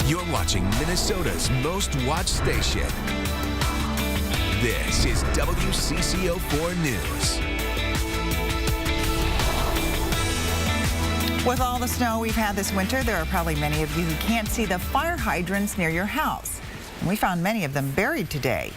You're watching Minnesota's most watched station. This is WCCO 4 News. With all the snow we've had this winter, there are probably many of you who can't see the fire hydrants near your house. And we found many of them buried today.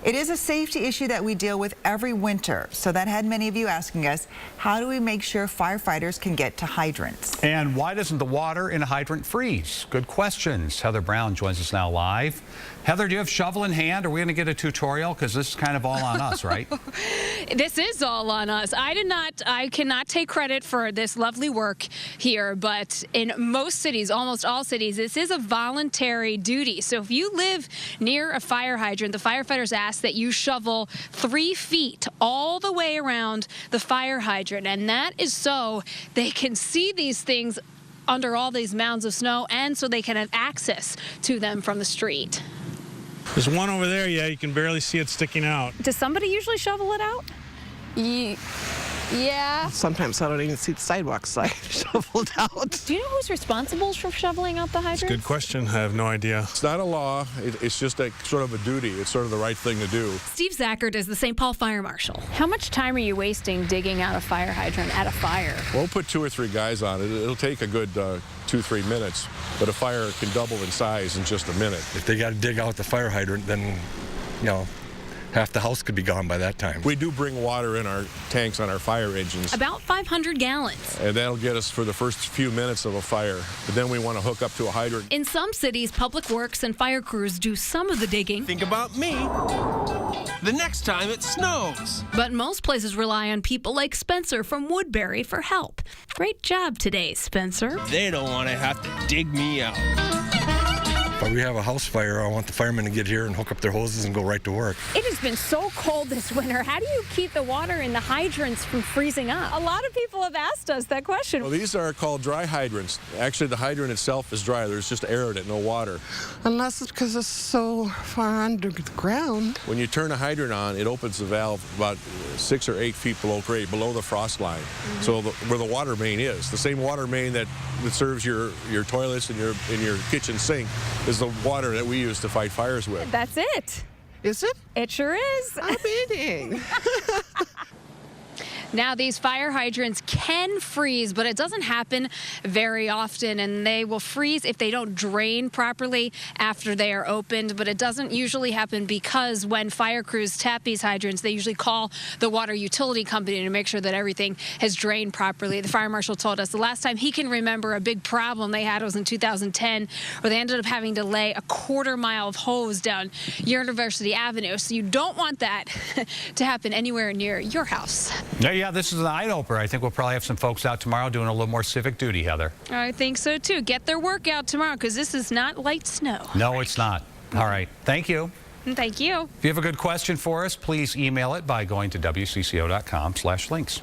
It is a safety issue that we deal with every winter, so that had many of you asking us, how do we make sure firefighters can get to hydrants? And why doesn't the water in a hydrant freeze? Good questions. Heather Brown joins us now live. Heather, do you have shovel in hand? Are we going to get a tutorial? Because this is kind of all on us, right? This is all on us. I cannot take credit for this lovely work here, but in most cities, almost all cities, this is a voluntary duty. So if you live near a fire hydrant, the firefighters ask that you shovel 3 feet all the way around the fire hydrant, and that is so they can see these things under all these mounds of snow, and so they can have access to them from the street. There's one over there, yeah, you can barely see it sticking out. Does somebody usually shovel it out? Yeah. Sometimes I don't even see the sidewalks I shoveled out. Do you know who's responsible for shoveling out the hydrants? Good question. I have no idea. It's not a law. It's just sort of a duty. It's sort of the right thing to do. Steve Zachert is the St. Paul Fire Marshal. How much time are you wasting digging out a fire hydrant at a fire? We'll put 2 or 3 guys on it. It'll take a good 2-3 minutes, but a fire can double in size in just a minute. If they got to dig out the fire hydrant, then, you know, half the house could be gone by that time. We do bring water in our tanks on our fire engines. About 500 gallons. And that'll get us for the first few minutes of a fire. But then we want to hook up to a hydrant. In some cities, public works and fire crews do some of the digging. Think about me the next time it snows. But most places rely on people like Spencer from Woodbury for help. Great job today, Spencer. They don't want to have to dig me out. If we have a house fire, I want the firemen to get here and hook up their hoses and go right to work. It has been so cold this winter. How do you keep the water in the hydrants from freezing up? A lot of people have asked us that question. Well, these are called dry hydrants. Actually, the hydrant itself is dry. There's just air in it, no water. Unless it's because it's so far under the ground. When you turn a hydrant on, it opens the valve about 6 or 8 feet below grade, below the frost line. So where the water main is, the same water main that serves your toilets and your kitchen sink is the water that we use to fight fires with. That's it. Is it? It sure is. I'm eating. Now, these fire hydrants can freeze, but it doesn't happen very often, and they will freeze if they don't drain properly after they are opened, but it doesn't usually happen because when fire crews tap these hydrants, they usually call the water utility company to make sure that everything has drained properly. The fire marshal told us the last time he can remember a big problem they had was in 2010, where they ended up having to lay a 1/4 mile of hose down University Avenue, so you don't want that to happen anywhere near your house. Yeah, this is an eye-opener. I think we'll probably have some folks out tomorrow doing a little more civic duty, Heather. I think so, too. Get their work out tomorrow, because this is not light snow. No, it's not. All right. Thank you. Thank you. If you have a good question for us, please email it by going to WCCO.com/links.